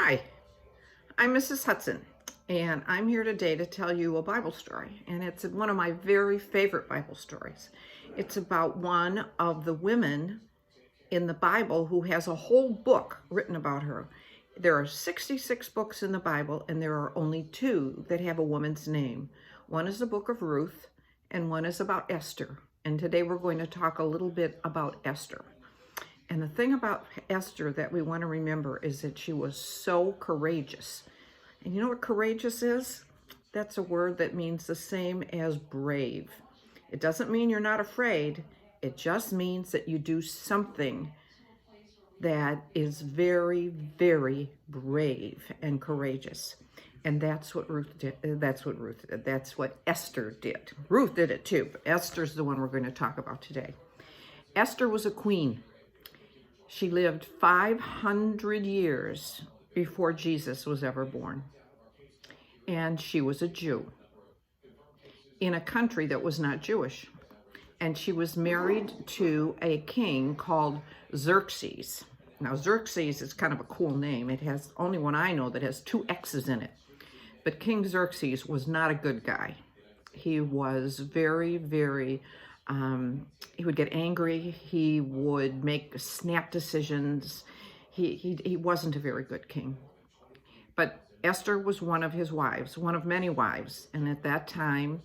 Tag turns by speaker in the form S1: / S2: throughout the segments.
S1: Hi, I'm Mrs. Hutson, and I'm here today to tell you a Bible story, and it's one of my very favorite Bible stories. It's about one of the women in the Bible who has a whole book written about her. There are 66 books in the Bible, and there are only two that have a woman's name. One is the book of Ruth, and one is about Esther. And today we're going to talk a little bit about Esther. And the thing about Esther that we want to remember is that she was so courageous. And you know what courageous is? That's a word that means the same as brave. It doesn't mean you're not afraid. It just means that you do something that is very, very brave and courageous. And that's what Ruth did. That's what Esther did. Ruth did it too, but Esther's the one we're going to talk about today. Esther was a queen. She lived 500 years before Jesus was ever born. And she was a Jew in a country that was not Jewish. And she was married to a king called Xerxes. Now, Xerxes is kind of a cool name. It has only one I know that has two X's in it. But King Xerxes was not a good guy. He was very, very he would get angry. He would make snap decisions. He wasn't a very good king. But Esther was one of his wives, one of many wives. And at that time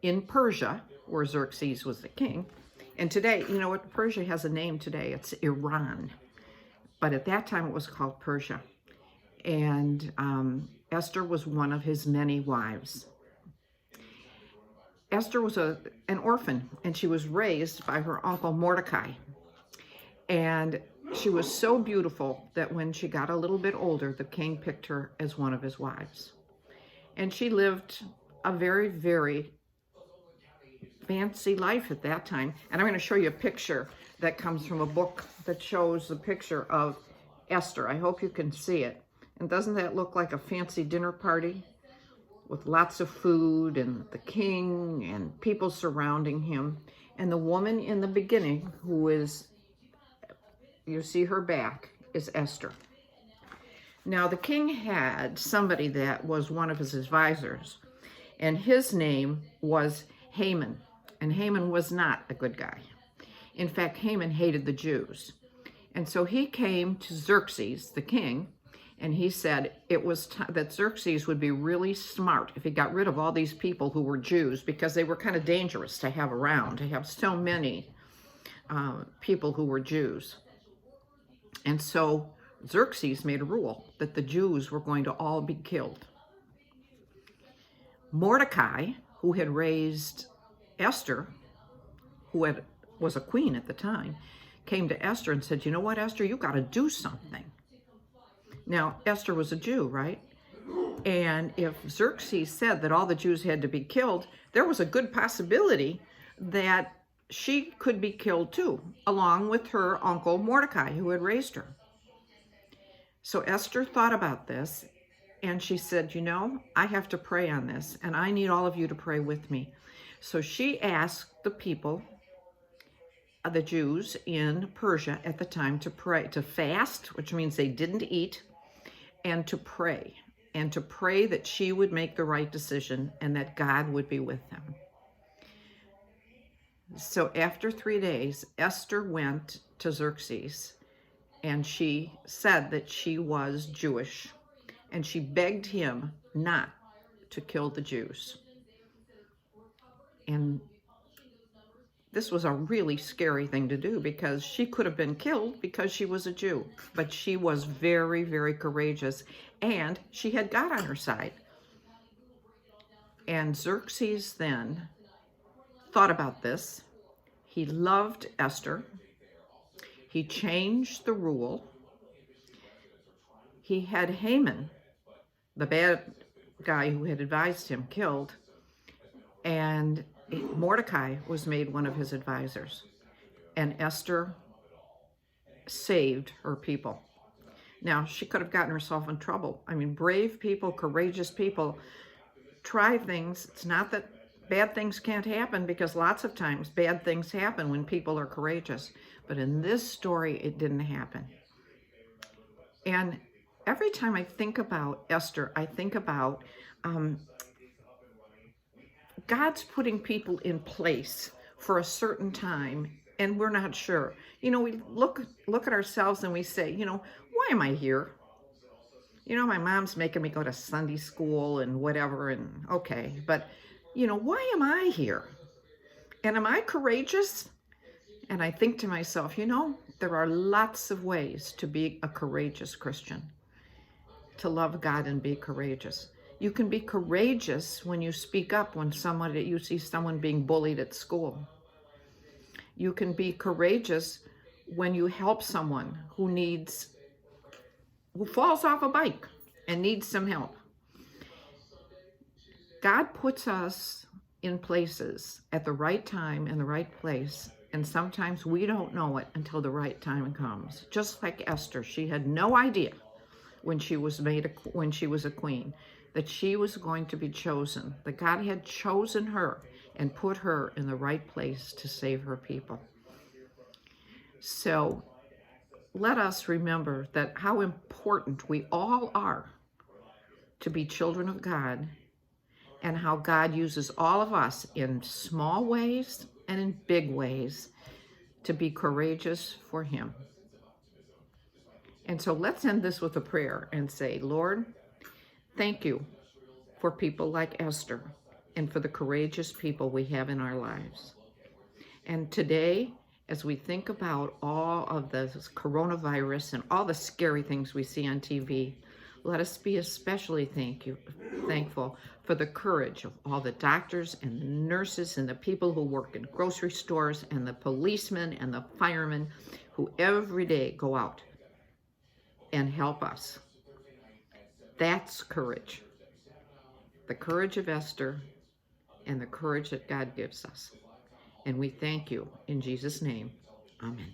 S1: in Persia, where Xerxes was the king, and today, you know what, Persia has a name today. It's Iran. But at that time it was called Persia. And Esther was one of his many wives. Esther was an orphan, and she was raised by her uncle Mordecai. And she was so beautiful that when she got a little bit older, the king picked her as one of his wives. And she lived a very, very fancy life at that time. And I'm going to show you a picture that comes from a book that shows the picture of Esther. I hope you can see it. And doesn't that look like a fancy dinner party? With lots of food and the king and people surrounding him. And the woman in the beginning, who is, you see her back, is Esther. Now the king had somebody that was one of his advisors, and his name was Haman. And Haman was not a good guy. In fact, Haman hated the Jews. And so he came to Xerxes, the king, and he said it was that Xerxes would be really smart if he got rid of all these people who were Jews, because they were kind of dangerous to have around, to have so many people who were Jews. And so Xerxes made a rule that the Jews were going to all be killed. Mordecai, who had raised Esther, who was a queen at the time, came to Esther and said, you know what, Esther, you got to do something. Now, Esther was a Jew, right? And if Xerxes said that all the Jews had to be killed, there was a good possibility that she could be killed too, along with her uncle Mordecai, who had raised her. So Esther thought about this, and she said, you know, I have to pray on this, and I need all of you to pray with me. So she asked the people, the Jews in Persia at the time, to pray, to fast, which means they didn't eat, and to pray that she would make the right decision and that God would be with them. So after 3 days, Esther went to Xerxes, and she said that she was Jewish, and she begged him not to kill the Jews. And this was a really scary thing to do, because she could have been killed because she was a Jew. But she was very, very courageous, and she had God on her side. And Xerxes then thought about this. He loved Esther. He changed the rule. He had Haman, the bad guy who had advised him, killed. And Mordecai was made one of his advisors, and Esther saved her people. Now, she could have gotten herself in trouble. I mean, brave people, courageous people try things. It's not that bad things can't happen, because lots of times bad things happen when people are courageous. But in this story, it didn't happen. And every time I think about Esther, I think about God's putting people in place for a certain time, and we're not sure. We look at ourselves and we say, why am I here? My mom's making me go to Sunday school and whatever, and okay, but why am I here? And am I courageous? And I think to myself, there are lots of ways to be a courageous Christian, to love God and be courageous. You can be courageous when you speak up when you see someone being bullied at school. You can be courageous when you help someone who falls off a bike and needs some help. God puts us in places at the right time in the right place, and sometimes we don't know it until the right time comes. Just like Esther, she had no idea when she was a queen that she was going to be chosen, that God had chosen her and put her in the right place to save her people. So let us remember that how important we all are to be children of God, and how God uses all of us in small ways and in big ways to be courageous for him. And so let's end this with a prayer and say, Lord, thank you for people like Esther and for the courageous people we have in our lives. And today, as we think about all of the coronavirus and all the scary things we see on TV, let us be especially thankful for the courage of all the doctors and the nurses and the people who work in grocery stores and the policemen and the firemen who every day go out and help us. That's courage. The courage of Esther and the courage that God gives us. And we thank you in Jesus' name. Amen.